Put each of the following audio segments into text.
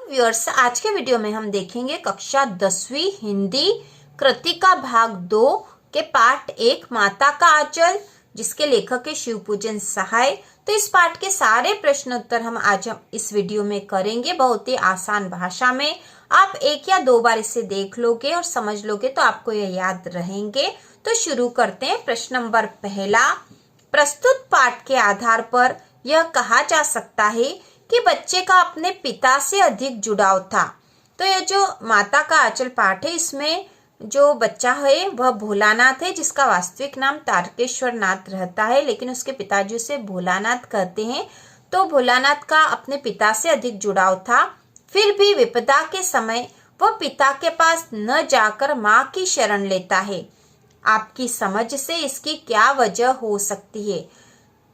Viewers, आज के video में हम देखेंगे कक्षा 10वीं हिंदी कृतिका भाग 2 के पाठ 1 माता का आंचल, जिसके लेखक है शिवपूजन सहाय। तो इस पाठ के सारे प्रश्न उत्तर हम आज इस वीडियो में करेंगे, बहुत ही आसान भाषा में। आप एक या दो बार इसे देख लोगे और समझ लोगे तो आपको ये याद रहेंगे। तो शुरू करते हैं। प्रश्न नंबर पहला, प्रस्तुत पाठ के आधार पर यह कहा जा सकता है कि बच्चे का अपने पिता से अधिक जुड़ाव था। तो ये जो माता का आंचल पाठ है, इसमें जो बच्चा है वह भोलानाथ है, जिसका वास्तविक नाम तारकेश्वर नाथ रहता है, लेकिन उसके पिताजी उसे भोलानाथ कहते हैं। तो भोलानाथ का अपने पिता से अधिक जुड़ाव था। फिर भी विपदा के समय वह पिता के पास न जाकर माँ की शरण लेता है। आपकी समझ से इसकी क्या वजह हो सकती है?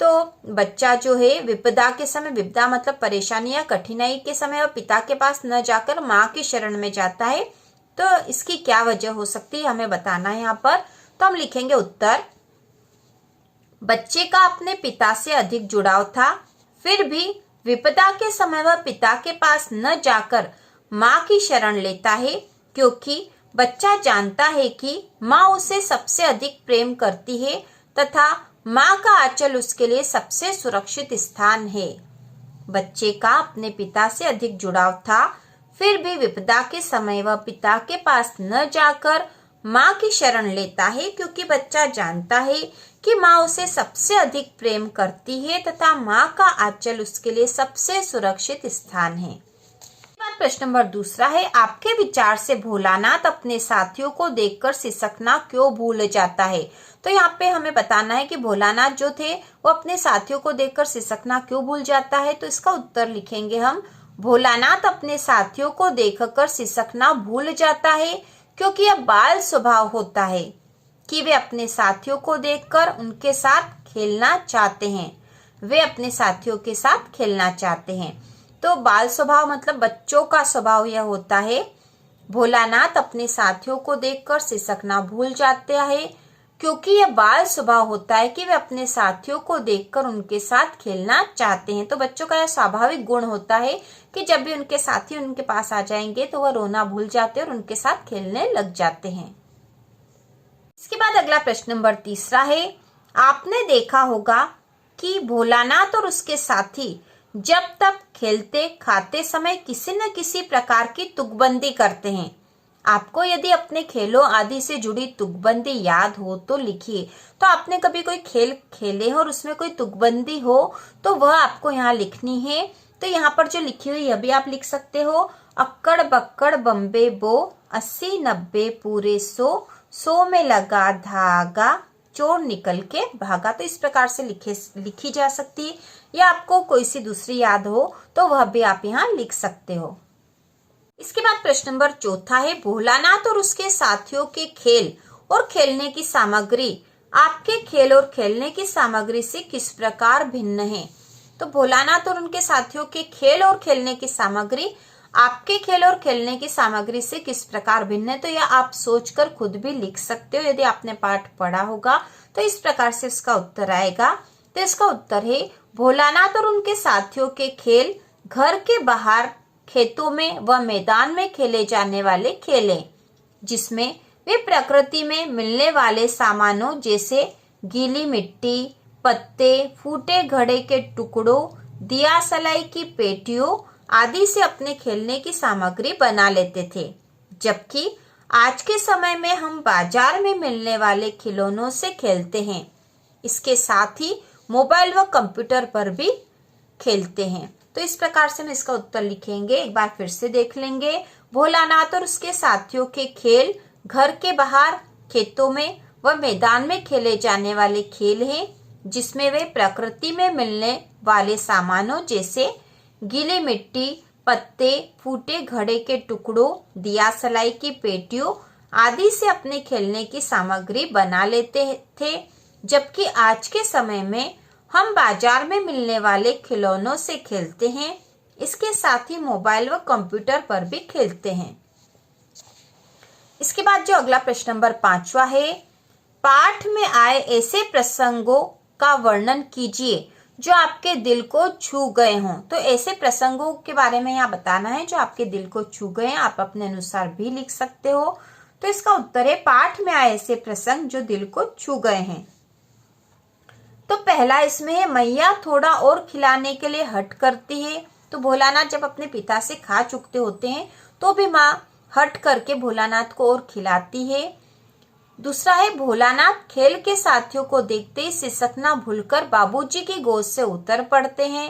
तो बच्चा जो है विपदा के समय, विपदा मतलब परेशानी या कठिनाई के समय, वह पिता के पास न जाकर माँ की शरण में जाता है। तो इसकी क्या वजह हो सकती है, हमें बताना है यहाँ पर। तो हम लिखेंगे उत्तर, बच्चे का अपने पिता से अधिक जुड़ाव था, फिर भी विपदा के समय वह पिता के पास न जाकर माँ की शरण लेता है, क्योंकि बच्चा जानता है कि माँ उसे सबसे अधिक प्रेम करती है तथा माँ का आंचल उसके लिए सबसे सुरक्षित स्थान है। बच्चे का अपने पिता से अधिक जुड़ाव था, फिर भी विपदा के समय वह पिता के पास न जाकर माँ की शरण लेता है, क्योंकि बच्चा जानता है कि माँ उसे सबसे अधिक प्रेम करती है तथा माँ का आंचल उसके लिए सबसे सुरक्षित स्थान है। प्रश्न नंबर दूसरा है, आपके विचार से भोलानाथ अपने साथियों को देखकर सिसकना क्यों भूल जाता है? तो यहाँ पे हमें बताना है कि भोलानाथ जो थे वो अपने साथियों को देखकर सिसकना क्यों भूल जाता है। तो इसका उत्तर लिखेंगे हम, भोलानाथ अपने साथियों को देखकर सिसकना भूल जाता है क्योंकि यह बाल स्वभाव होता है कि वे अपने साथियों को देखकर उनके साथ खेलना चाहते हैं। वे अपने साथियों के साथ खेलना चाहते हैं। तो बाल स्वभाव मतलब बच्चों का स्वभाव यह होता है। भोलानाथ अपने साथियों को देखकर सिसकना भूल जाते हैं क्योंकि यह बाल स्वभाव होता है कि वे अपने साथियों को देखकर उनके साथ खेलना चाहते हैं। तो बच्चों का यह स्वाभाविक गुण होता है कि जब भी उनके साथी उनके पास आ जाएंगे तो वह रोना भूल जाते हैं और उनके साथ खेलने लग जाते हैं। इसके बाद अगला प्रश्न नंबर तीसरा है, आपने देखा होगा कि भोलानाथ और उसके साथी जब तक खेलते खाते समय किसी न किसी प्रकार की तुकबंदी करते हैं। आपको यदि अपने खेलों आदि से जुड़ी तुकबंदी याद हो तो लिखिए। तो आपने कभी कोई खेल खेले हो और उसमें कोई तुकबंदी हो तो वह आपको यहाँ लिखनी है। तो यहाँ पर जो लिखी हुई यह भी आप लिख सकते हो, अक्कड़ बक्कड़ बम्बे बो, 80 90 पूरे 100 में लगा धागा, चोर निकल के भागा। तो इस प्रकार से लिखी जा सकती है, या आपको कोई सी दूसरी याद हो तो वह भी आप यहाँ लिख सकते हो। इसके बाद प्रश्न नंबर चौथा है, भोलानाथ और उसके साथियों के खेल और खेलने की सामग्री आपके खेल और खेलने की सामग्री से किस प्रकार भिन्न है? तो भोलानाथ और उनके साथियों के खेल और खेलने की सामग्री आपके खेल और खेलने की सामग्री से किस प्रकार भिन्न है? तो यह आप सोचकर खुद भी लिख सकते हो यदि आपने पाठ पढ़ा होगा। तो इस प्रकार से इसका उत्तर आएगा। तो इसका उत्तर है, भोलानाथ और उनके साथियों के खेल घर के बाहर खेतों में व मैदान में खेले जाने वाले खेल हैं, जिसमें वे प्रकृति में मिलने वाले सामानों जैसे गीली मिट्टी, पत्ते, फूटे घड़े के टुकड़ों, दिया सलाई की पेटियों आदि से अपने खेलने की सामग्री बना लेते थे, जबकि आज के समय में हम बाजार में मिलने वाले खिलौनों से खेलते हैं। इसके साथ ही मोबाइल व कंप्यूटर पर भी खेलते हैं। तो इस प्रकार से हम इसका उत्तर लिखेंगे। एक बार फिर से देख लेंगे, भोलानाथ और उसके साथियों के खेल घर के बाहर खेतों में व मैदान में खेले जाने वाले खेल हैं, जिसमें वे प्रकृति में मिलने वाले सामानों जैसे गीली मिट्टी, पत्ते, फूटे घड़े के टुकड़ों, दिया सलाई की पेटियों आदि से अपने खेलने की सामग्री बना लेते थे, जबकि आज के समय में हम बाजार में मिलने वाले खिलौनों से खेलते हैं। इसके साथ ही मोबाइल व कंप्यूटर पर भी खेलते हैं। इसके बाद जो अगला प्रश्न नंबर 5वां है, पाठ में आए ऐसे प्रसंगों का वर्णन कीजिए जो आपके दिल को छू गए हों। तो ऐसे प्रसंगों के बारे में यहाँ बताना है जो आपके दिल को छू गए हैं। आप अपने अनुसार भी लिख सकते हो। तो इसका उत्तर है पाठ में आए ऐसे प्रसंग जो दिल को छू गए हैं। तो पहला इसमें है मैया थोड़ा और खिलाने के लिए हट करती है। तो भोलानाथ जब अपने पिता से खा चुकते होते हैं तो भी माँ हट करके भोलानाथ को और खिलाती है। दूसरा है भोलानाथ खेल के साथियों को देखते ही सिसकना भूलकर बाबूजी की गोद से उतर पड़ते हैं।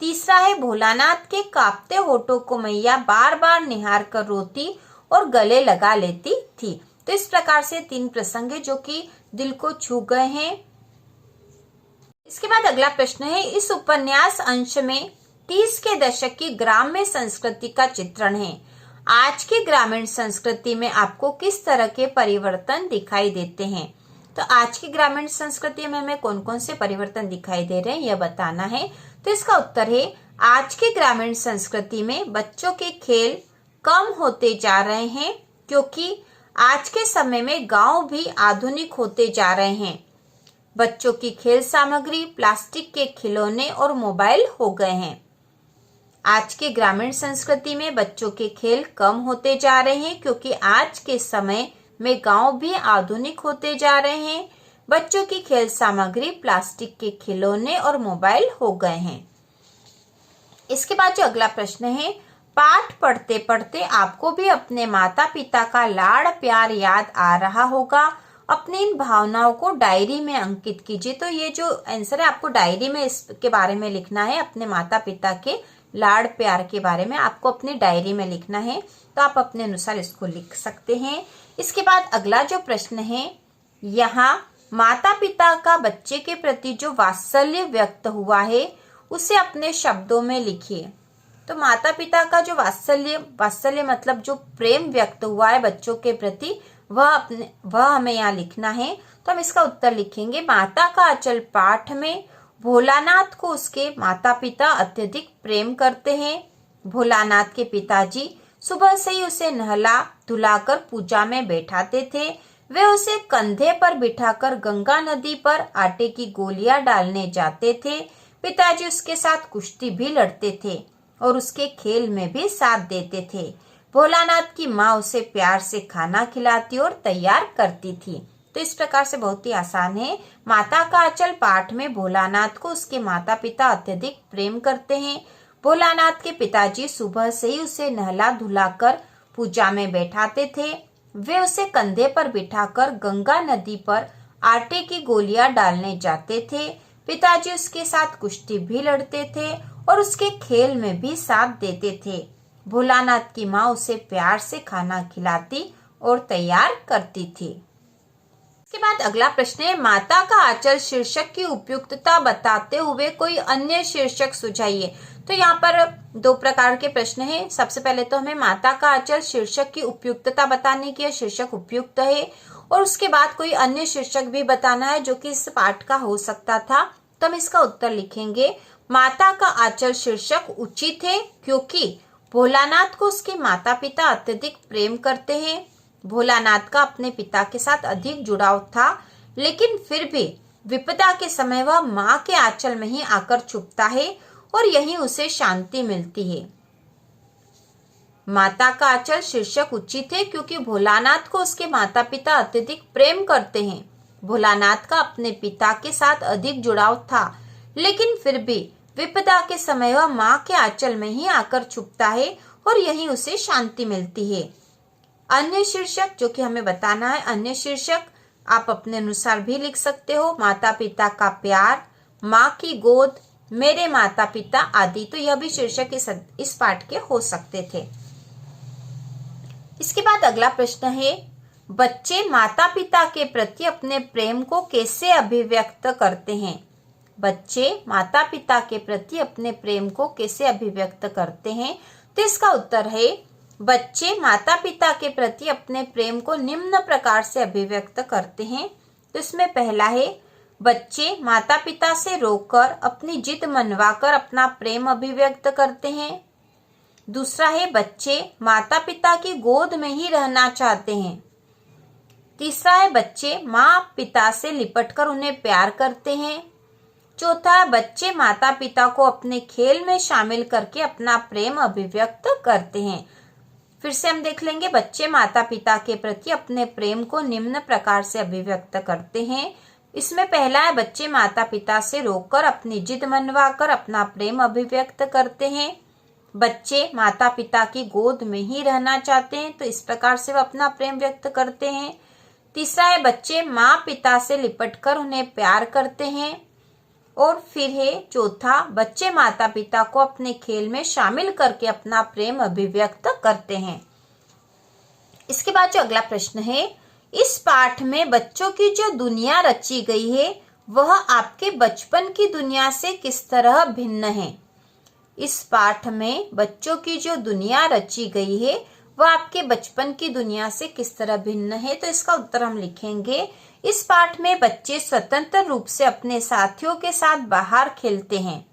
तीसरा है भोलानाथ के कांपते होठों को मैया बार बार निहार कर रोती और गले लगा लेती थी। तो इस प्रकार से 3 प्रसंग है जो कि दिल को छू गए हैं। इसके बाद अगला प्रश्न है इस उपन्यास अंश में 30 के दशक की ग्राम्य संस्कृति का चित्रण है। आज की ग्रामीण संस्कृति में आपको किस तरह के परिवर्तन दिखाई देते हैं। तो आज की ग्रामीण संस्कृति में हमें कौन कौन से परिवर्तन दिखाई दे रहे हैं यह बताना है। तो इसका उत्तर है आज की ग्रामीण संस्कृति में बच्चों के खेल कम होते जा रहे हैं क्योंकि आज के समय में गांव भी आधुनिक होते जा रहे हैं। बच्चों की खेल सामग्री प्लास्टिक के खिलौने और मोबाइल हो गए हैं। आज के ग्रामीण संस्कृति में बच्चों के खेल कम होते जा रहे हैं क्योंकि आज के समय में गांव भी आधुनिक होते जा रहे हैं। बच्चों की खेल सामग्री प्लास्टिक के खिलौने और मोबाइल हो गए हैं। इसके बाद जो अगला प्रश्न है पाठ पढ़ते पढ़ते आपको भी अपने माता पिता का लाड़ प्यार याद आ रहा होगा। अपनी इन भावनाओं को डायरी में अंकित कीजिए। तो ये जो आंसर है आपको डायरी में इसके बारे में लिखना है। अपने माता पिता के लाड़ प्यार के बारे में आपको अपनी डायरी में लिखना है। तो आप अपने अनुसार इसको लिख सकते हैं। इसके बाद अगला जो प्रश्न है यहाँ माता पिता का बच्चे के प्रति जो वात्सल्य व्यक्त हुआ है उसे अपने शब्दों में लिखिए। तो माता पिता का जो वात्सल्य मतलब जो प्रेम व्यक्त हुआ है बच्चों के प्रति वह हमें यहाँ लिखना है। तो हम इसका उत्तर लिखेंगे माता का आंचल पाठ में भोलानाथ को उसके माता पिता अत्यधिक प्रेम करते हैं। भोलानाथ के पिताजी सुबह से ही उसे नहला धुलाकर पूजा में बैठाते थे। वे उसे कंधे पर बिठाकर गंगा नदी पर आटे की गोलियां डालने जाते थे। पिताजी उसके साथ कुश्ती भी लड़ते थे और उसके खेल में भी साथ देते थे। भोलानाथ की माँ उसे प्यार से खाना खिलाती और तैयार करती थी। तो इस प्रकार से बहुत ही आसान है। माता का आंचल पाठ में भोलानाथ को उसके माता पिता अत्यधिक प्रेम करते हैं। भोलानाथ के पिताजी सुबह से ही उसे नहला धुलाकर पूजा में बैठाते थे। वे उसे कंधे पर बिठाकर गंगा नदी पर आटे की गोलियां डालने जाते थे। पिताजी उसके साथ कुश्ती भी लड़ते थे और उसके खेल में भी साथ देते थे। भोलानाथ की माँ उसे प्यार से खाना खिलाती और तैयार करती थी। इसके बाद अगला प्रश्न है माता का आंचल शीर्षक की उपयुक्तता बताते हुए कोई अन्य शीर्षक सुझाइए। तो यहाँ पर 2 प्रकार के प्रश्न हैं। सबसे पहले तो हमें माता का आंचल शीर्षक की उपयुक्तता बताने की, शीर्षक उपयुक्त है, और उसके बाद कोई अन्य शीर्षक भी बताना है जो कि इस पाठ का हो सकता था। तो हम इसका उत्तर लिखेंगे माता का आंचल शीर्षक उचित है क्योंकि भोलानाथ को उसके माता पिता अत्यधिक प्रेम करते हैं। भोलानाथ का अपने पिता के साथ अधिक जुड़ाव था, लेकिन फिर भी विपदा के समय वह माँ के आंचल में ही आकर छुपता है और यहीं उसे शांति मिलती है। माता का आंचल शीर्षक उचित है क्योंकि भोलानाथ को उसके माता पिता अत्यधिक प्रेम करते हैं। भोलानाथ का अपने पिता के साथ अधिक जुड़ाव था, लेकिन फिर भी विपदा के समय वह माँ के आंचल में ही आकर छुपता है और यहीं उसे शांति मिलती है। अन्य शीर्षक जो कि हमें बताना है, अन्य शीर्षक आप अपने अनुसार भी लिख सकते हो। माता पिता का प्यार, माँ की गोद, मेरे माता पिता आदि। तो यह भी शीर्षक इस पाठ के हो सकते थे। इसके बाद अगला प्रश्न है बच्चे माता पिता के प्रति अपने प्रेम को कैसे अभिव्यक्त करते हैं। बच्चे माता पिता के प्रति अपने प्रेम को कैसे अभिव्यक्त करते हैं। तो इसका उत्तर है बच्चे माता पिता के प्रति अपने प्रेम को निम्न प्रकार से अभिव्यक्त करते हैं। तो इसमें पहला है बच्चे माता पिता से रोककर अपनी जिद मनवाकर अपना प्रेम अभिव्यक्त करते हैं। दूसरा है बच्चे माता पिता की गोद में ही रहना चाहते हैं। तीसरा है बच्चे माँ पिता से लिपटकर उन्हें प्यार करते हैं। चौथा, बच्चे माता पिता को अपने खेल में शामिल करके अपना प्रेम अभिव्यक्त करते हैं। फिर से हम देख लेंगे, बच्चे माता पिता के प्रति अपने प्रेम को निम्न प्रकार से अभिव्यक्त करते हैं। इसमें पहला है, बच्चे माता पिता से रोककर अपनी जिद मनवाकर अपना प्रेम अभिव्यक्त करते हैं। बच्चे माता पिता की गोद में ही रहना चाहते हैं, तो इस प्रकार से वो अपना प्रेम व्यक्त करते हैं। तीसरा है, बच्चे माँ पिता से लिपटकर उन्हें प्यार करते हैं। और फिर है चौथा, बच्चे माता पिता को अपने खेल में शामिल करके अपना प्रेम अभिव्यक्त करते हैं। इसके बाद जो अगला प्रश्न है, इस पाठ में बच्चों की जो दुनिया रची गई है वह आपके बचपन की दुनिया से किस तरह भिन्न है। इस पाठ में बच्चों की जो दुनिया रची गई है वह आपके बचपन की दुनिया से किस तरह भिन्न है। तो इसका उत्तर हम लिखेंगे, इस पाठ में बच्चे स्वतंत्र रूप से अपने साथियों के साथ बाहर खेलते हैं।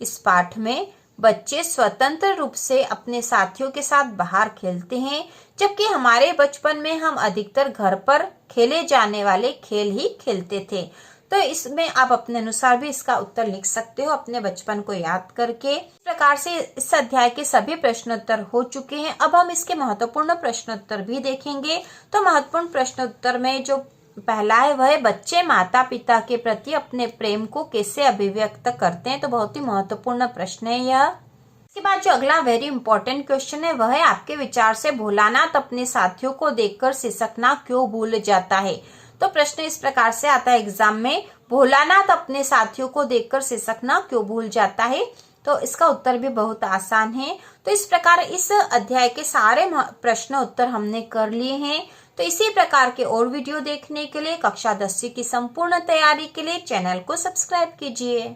इस पाठ में बच्चे स्वतंत्र रूप से अपने साथियों के साथ बाहर खेलते हैं, जबकि हमारे बचपन में हम अधिकतर घर पर खेले जाने वाले खेल ही खेलते थे। तो इसमें आप अपने अनुसार भी इसका उत्तर लिख सकते हो अपने बचपन को याद करके। इस प्रकार से इस अध्याय के सभी प्रश्नोत्तर हो चुके हैं। अब हम इसके महत्वपूर्ण प्रश्नोत्तर भी देखेंगे। तो महत्वपूर्ण प्रश्नोत्तर में जो पहला है वह है, बच्चे माता पिता के प्रति अपने प्रेम को कैसे अभिव्यक्त करते हैं। तो बहुत ही महत्वपूर्ण प्रश्न है यह। इसके बाद जो अगला वेरी इंपॉर्टेंट क्वेश्चन है वह है, आपके विचार से भोलानाथ अपने साथियों को देखकर सिसकना क्यों भूल जाता है। तो प्रश्न इस प्रकार से आता है एग्जाम में, भोलानाथ अपने साथियों को देखकर सिसकना क्यों भूल जाता है। तो इसका उत्तर भी बहुत आसान है। तो इस प्रकार इस अध्याय के सारे प्रश्न उत्तर हमने कर लिए हैं। तो इसी प्रकार के और वीडियो देखने के लिए, कक्षा 10वीं की संपूर्ण तैयारी के लिए चैनल को सब्सक्राइब कीजिए।